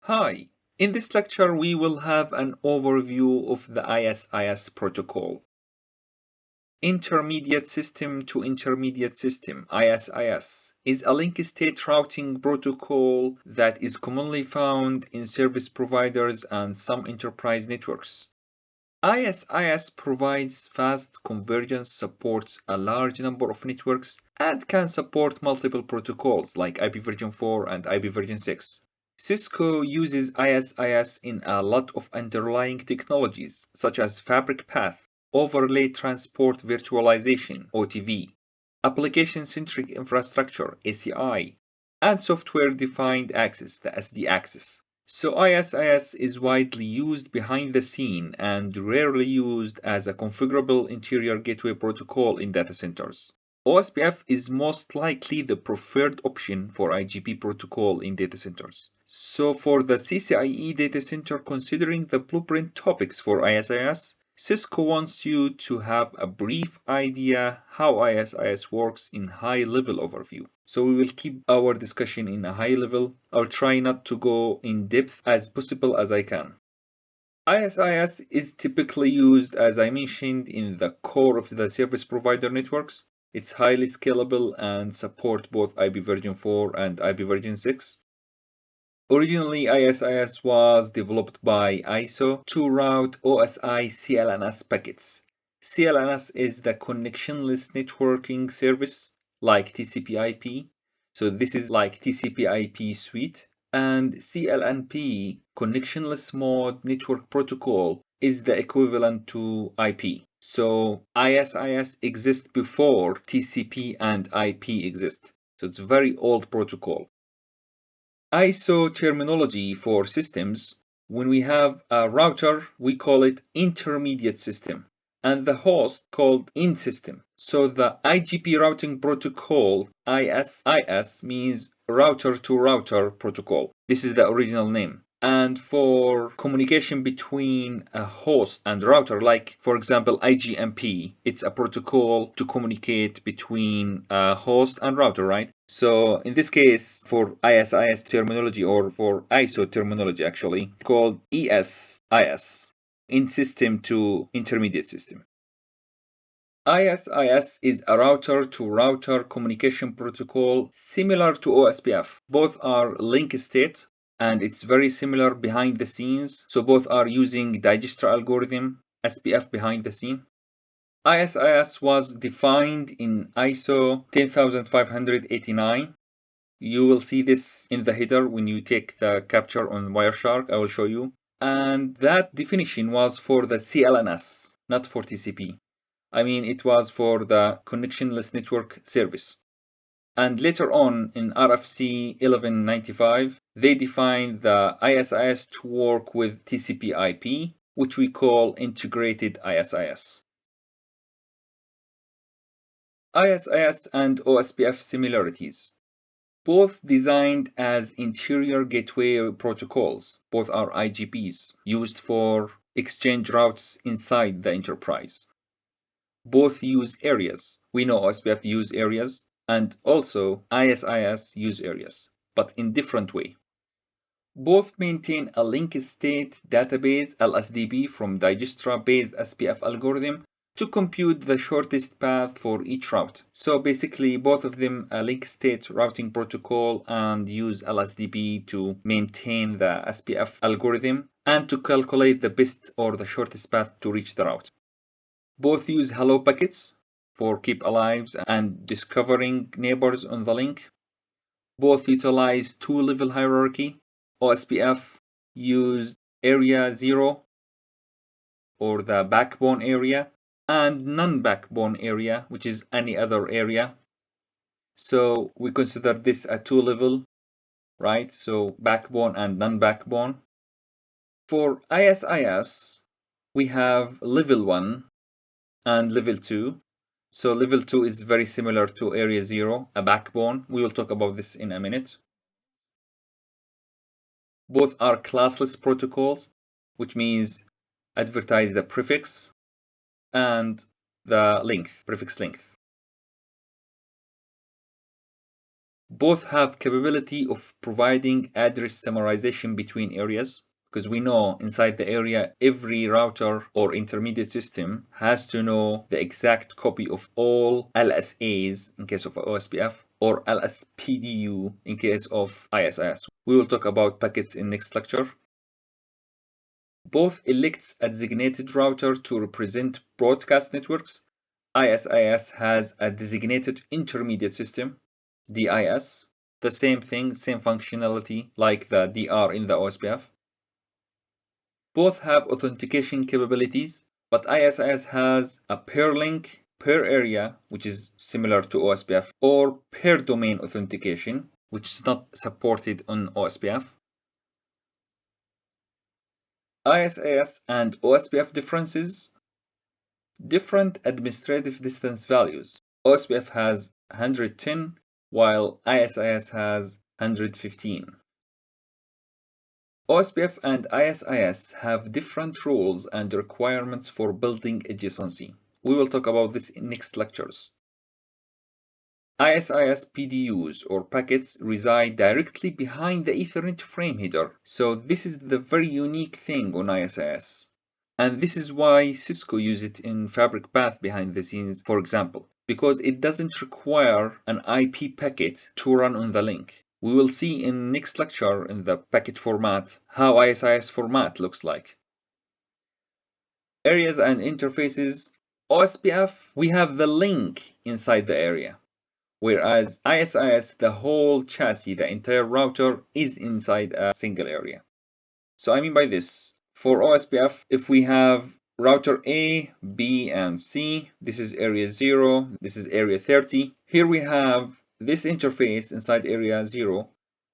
Hi, in this lecture we will have an overview of the ISIS protocol. Intermediate System to Intermediate System, ISIS, is a link state routing protocol that is commonly found in service providers and some enterprise networks. ISIS provides fast convergence, supports a large number of networks, and can support multiple protocols like IP version 4 and IP version 6. Cisco uses ISIS in a lot of underlying technologies, such as Fabric Path, Overlay Transport Virtualization, OTV, Application-Centric Infrastructure, ACI, and Software-Defined Access, the SD access. So ISIS is widely used behind the scene and rarely used as a configurable interior gateway protocol in data centers. OSPF is most likely the preferred option for IGP protocol in data centers. So for the CCIE data center considering the blueprint topics for ISIS, Cisco wants you to have a brief idea how ISIS works in high-level overview. So we will keep our discussion in a high level. I'll try not to go in depth as possible as I can. ISIS is typically used, as I mentioned, in the core of the service provider networks. It's highly scalable and support both IP version 4 and IP version 6. Originally, ISIS was developed by ISO to route OSI CLNS packets. CLNS is the connectionless networking service like TCP/IP. So this is like TCP/IP suite. And CLNP, connectionless mode network protocol, is the equivalent to IP. So ISIS exists before TCP and IP exist. So it's a very old protocol. ISO terminology for systems, when we have a router, we call it intermediate system, and the host called end system. So the IGP routing protocol, ISIS, means router to router protocol. This is the original name. And for communication between a host and router, like for example IGMP, it's a protocol to communicate between a host and router, right? So in this case, for ISIS terminology, or for ISO terminology actually, called ESIS, in system to intermediate system. ISIS is a router-to-router communication protocol similar to OSPF. Both are link state, and it's very similar behind the scenes. So both are using Dijkstra algorithm, SPF behind the scene. ISIS was defined in ISO 10589. You will see this in the header when you take the capture on Wireshark. I will show you. And that definition was for the CLNS, not for TCP. I mean, it was for the connectionless network service. And later on in RFC 1195, they defined the ISIS to work with TCP/IP, which we call integrated ISIS. ISIS and OSPF similarities. Both designed as interior gateway protocols. Both are IGPs used for exchange routes inside the enterprise. Both use areas. We know OSPF use areas, and also ISIS use areas, but in different way. Both maintain a link state database, LSDB, from Dijkstra-based SPF algorithm to compute the shortest path for each route. So basically, both of them a link state routing protocol and use LSDB to maintain the SPF algorithm and to calculate the best or the shortest path to reach the route. Both use hello packets for keep alives and discovering neighbors on the link. Both utilize two-level hierarchy. OSPF used area 0 or the backbone area and non-backbone area, which is any other area. So we consider this a two-level, right? So backbone and non-backbone. For ISIS, we have level 1 and level 2. So level 2 is very similar to area 0, a backbone. We will talk about this in a minute. Both are classless protocols, which means advertise the prefix and the length, prefix length. Both have capability of providing address summarization between areas, because we know inside the area, every router or intermediate system has to know the exact copy of all LSAs in case of OSPF or LSPDU in case of ISIS. We will talk about packets in next lecture. Both elects a designated router to represent broadcast networks. ISIS has a designated intermediate system, DIS, the same thing, same functionality like the DR in the OSPF. Both have authentication capabilities, but ISIS has a per link, per area, which is similar to OSPF, or per domain authentication, which is not supported on OSPF. ISIS and OSPF differences. Different administrative distance values. OSPF has 110, while ISIS has 115. OSPF and ISIS have different rules and requirements for building adjacency. We will talk about this in next lectures. ISIS PDUs or packets reside directly behind the Ethernet frame header. So this is the very unique thing on ISIS. And this is why Cisco uses it in Fabric Path behind the scenes, for example, because it doesn't require an IP packet to run on the link. We will see in next lecture in the packet format how ISIS format looks like. Areas and interfaces. OSPF, we have the link inside the area, whereas ISIS, the whole chassis, the entire router is inside a single area. So I mean by this, for OSPF, if we have router A, B, and C, this is area 0, this is area 30. Here we have this interface inside area 0.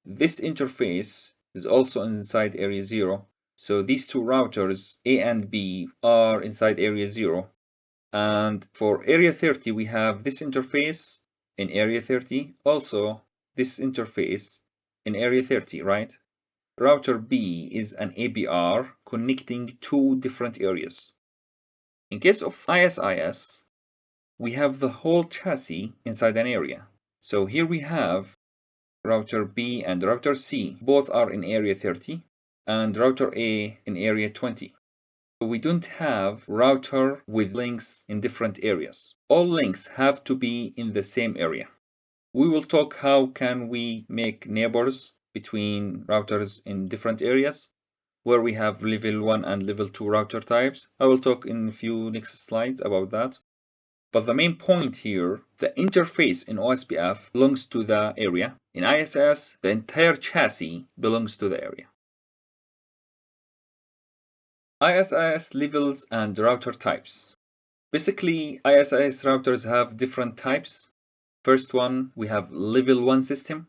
This interface is also inside area 0. So these two routers, A and B, are inside area 0. And for area 30, we have this interface in area 30, also this interface in area 30, right? Router B is an ABR connecting two different areas. In case of ISIS, we have the whole chassis inside an area. So here we have router B and router C, both are in area 30, and router A in area 20. So we don't have router with links in different areas. All links have to be in the same area. We will talk how can we make neighbors between routers in different areas where we have level 1 and level 2 router types. I will talk in a few next slides about that. But the main point here, the interface in OSPF belongs to the area. In ISIS, the entire chassis belongs to the area. ISIS levels and router types. Basically, ISIS routers have different types. First one, we have level 1 system,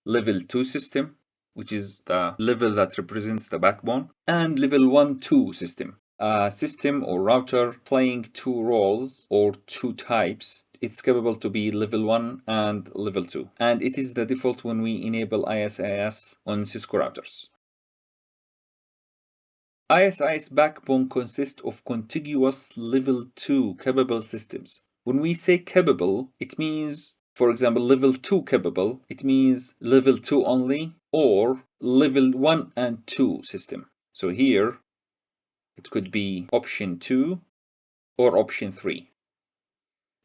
level 2 system, which is the level that represents the backbone, and level 1-2 system. A system or router playing two roles or two types. It's capable to be level 1 and level 2. And it is the default when we enable ISIS on Cisco routers. ISIS backbone consists of contiguous level 2 capable systems. When we say capable, it means, for example, level 2 capable, it means level 2 only, or level 1 and 2 system. So here, it could be option 2 or option 3.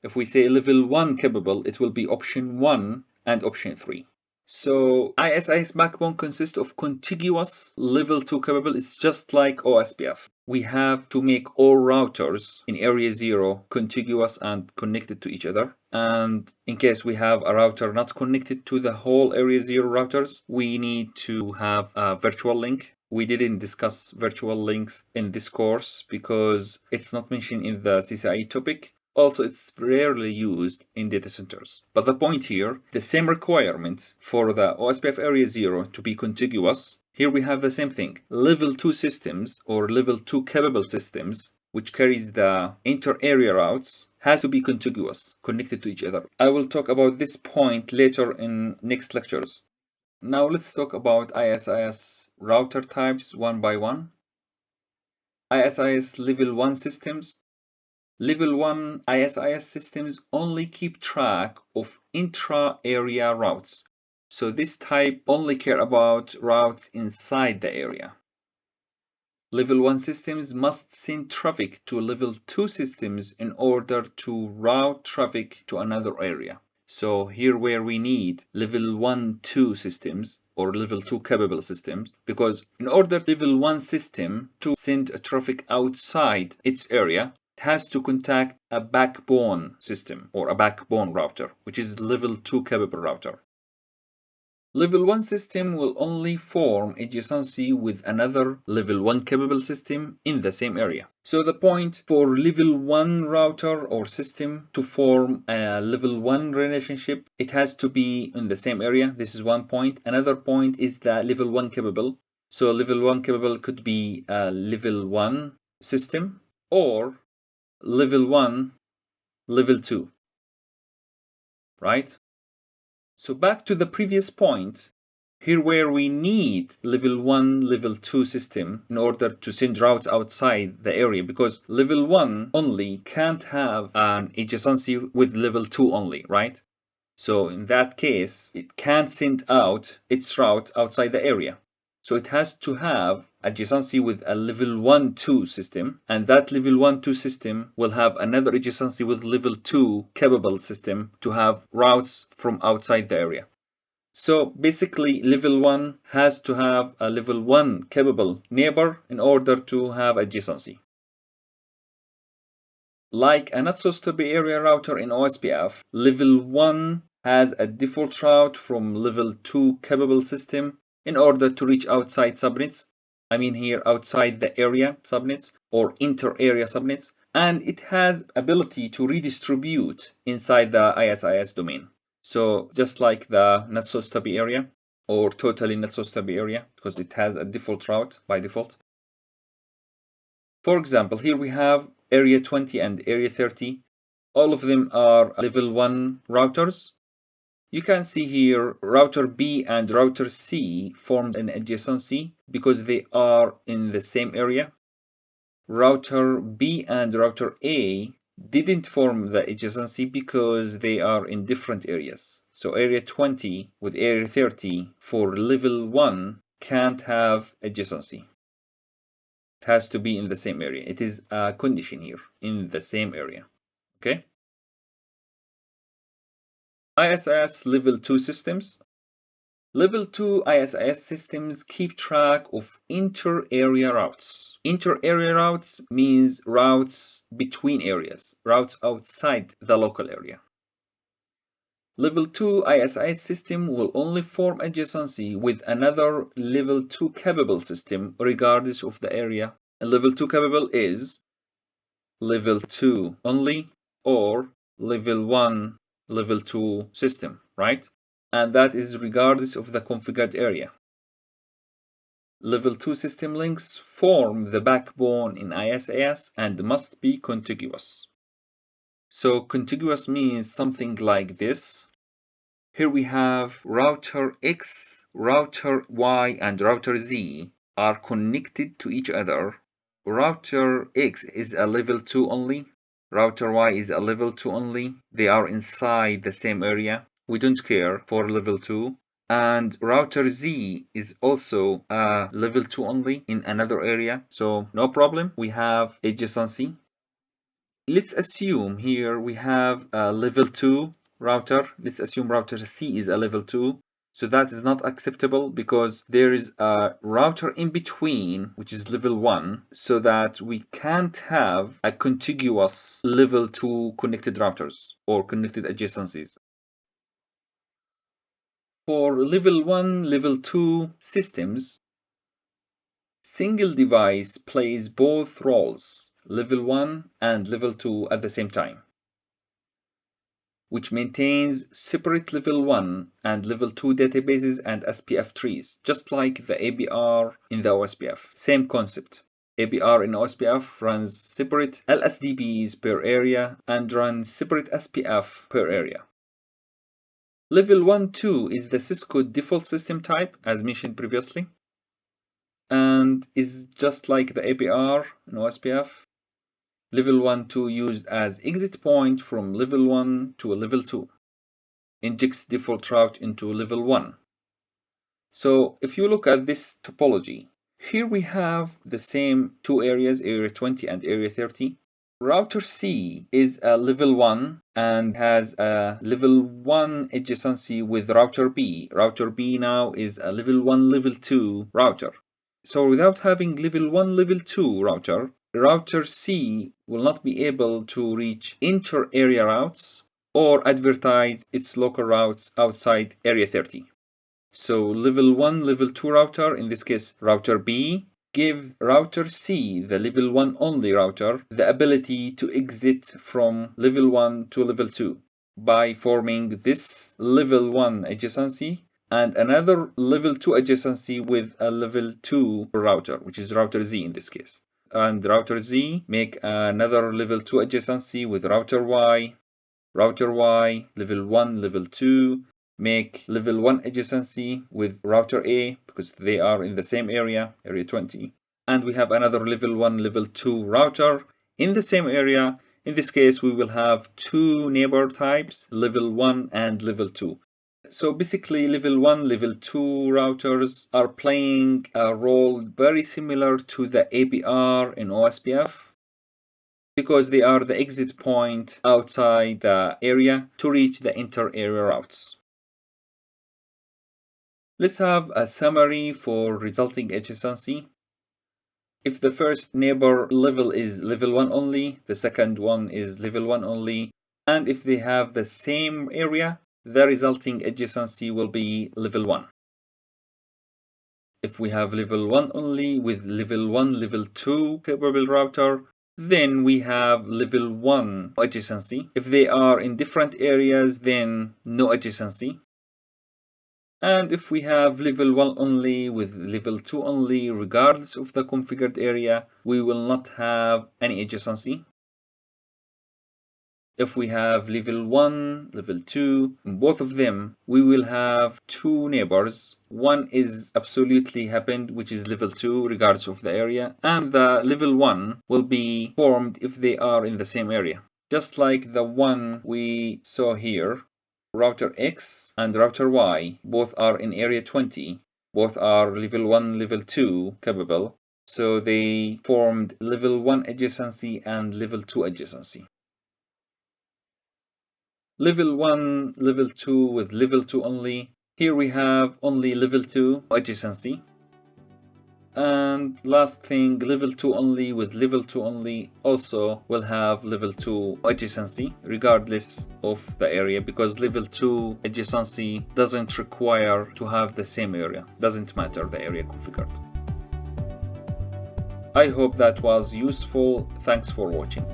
If we say level 1 capable, it will be option 1 and option 3. So ISIS backbone consists of contiguous level 2 capable. It's just like OSPF. We have to make all routers in area 0 contiguous and connected to each other. And in case we have a router not connected to the whole area 0 routers, we need to have a virtual link. We didn't discuss virtual links in this course because it's not mentioned in the CCIE topic. Also, it's rarely used in data centers. But the point here, the same requirement for the OSPF area 0 to be contiguous. Here we have the same thing. Level 2 systems or level 2 capable systems, which carries the inter-area routes, has to be contiguous, connected to each other. I will talk about this point later in next lectures. Now let's talk about ISIS router types one by one. ISIS level 1 systems. Level 1 ISIS systems only keep track of intra-area routes. So this type only care about routes inside the area. Level 1 systems must send traffic to Level 2 systems in order to route traffic to another area. So here where we need Level 1, 2 systems or Level 2 capable systems, because in order Level 1 system to send a traffic outside its area, it has to contact a backbone system or a backbone router, which is Level 2 capable router. Level 1 system will only form adjacency with another Level 1 capable system in the same area. So the point for Level 1 router or system to form a Level 1 relationship, it has to be in the same area. This is one point. Another point is the Level 1 capable. So Level 1 capable could be a Level 1 system or Level 1, Level 2, right? So back to the previous point, here where we need Level 1, Level 2 system in order to send routes outside the area, because Level 1 only can't have an adjacency with Level 2 only, right? So in that case, it can't send out its route outside the area. So it has to have adjacency with a Level 1, 2 system, and that Level 1, 2 system will have another adjacency with Level 2 capable system to have routes from outside the area. So basically, Level 1 has to have a Level 1 capable neighbor in order to have adjacency. Like a not-so-stubby area router in OSPF, Level 1 has a default route from Level 2 capable system in order to reach outside subnets. I mean here outside the area subnets or inter-area subnets, and it has ability to redistribute inside the ISIS domain. So just like the not-so-stubby area or totally not-so-stubby area, because it has a default route by default. For example, here we have Area 20 and Area 30. All of them are Level 1 routers. You can see here Router B and Router C formed an adjacency because they are in the same area. Router B and Router A didn't form the adjacency because they are in different areas. So Area 20 with Area 30 for Level 1 can't have adjacency. It has to be in the same area. It is a condition here, in the same area. Okay. ISIS Level 2 systems. Level 2 ISIS systems keep track of inter-area routes. Inter-area routes means routes between areas, routes outside the local area. Level 2 ISIS system will only form adjacency with another Level 2 capable system regardless of the area. And Level 2 capable is Level 2 only or Level 1, Level 2 system, right? And that is regardless of the configured area. Level 2 system links form the backbone in ISIS and must be contiguous. So contiguous means something like this. Here we have router X, router Y, and router Z are connected to each other. Router X is a Level 2 only. Router Y is a Level 2 only. They are inside the same area. We don't care for Level 2. And router Z is also a Level 2 only in another area. So no problem. We have adjacency. Let's assume here we have a Level 2 router. Let's assume router C is a Level 2. So that is not acceptable because there is a router in between, which is Level 1, so that we can't have a contiguous Level 2 connected routers or connected adjacencies. For Level 1, Level 2 systems, single device plays both roles, Level 1 and Level 2 at the same time, which maintains separate Level 1 and Level 2 databases and SPF trees, just like the ABR in the OSPF. Same concept. ABR in OSPF runs separate LSDBs per area and runs separate SPF per area. Level 1, 2 is the Cisco default system type, as mentioned previously, and is just like the ABR in OSPF. Level 1, 2 used as exit point from level 1 to a level 2. Injects default route into level 1. So if you look at this topology, here we have the same two areas, area 20 and area 30. Router C is a level 1 and has a level 1 adjacency with router B. Router B now is a level 1, level 2 router. So without having level 1, level 2 router C will not be able to reach inter-area routes or advertise its local routes outside area 30. So level 1, level 2 router, in this case router B, give router C, the level 1 only router, the ability to exit from level 1 to level 2 by forming this level 1 adjacency and another level 2 adjacency with a level 2 router, which is router Z in this case. And router Z make another level 2 adjacency with router Y, level 1, level 2, make level 1 adjacency with router A because they are in the same area, area 20. And we have another level 1, level 2 router in the same area. In this case, we will have two neighbor types, level 1 and level 2. So basically, level 1, level 2 routers are playing a role very similar to the ABR in OSPF, because they are the exit point outside the area to reach the inter-area routes. Let's have a summary for resulting adjacency. If the first neighbor level is level 1 only, the second one is level 1 only, and if they have the same area, the resulting adjacency will be level 1. If we have level 1 only with level 1, level 2 capable router, then we have level 1 adjacency. If they are in different areas, then no adjacency. And if we have level 1 only with level 2 only, regardless of the configured area, we will not have any adjacency. If we have level 1, level 2, both of them, we will have two neighbors. One is absolutely happened, which is level 2, regardless of the area, and the level 1 will be formed if they are in the same area. Just like the one we saw here, router X and router Y, both are in area 20, both are level 1, level 2 capable, so they formed level 1 adjacency and level 2 adjacency. Level 1, level 2 with level 2 only. Here we have only level 2 adjacency. And last thing, level 2 only with level 2 only also will have level 2 adjacency regardless of the area, because level 2 adjacency doesn't require to have the same area, doesn't matter the area configured. I hope that was useful. Thanks for watching.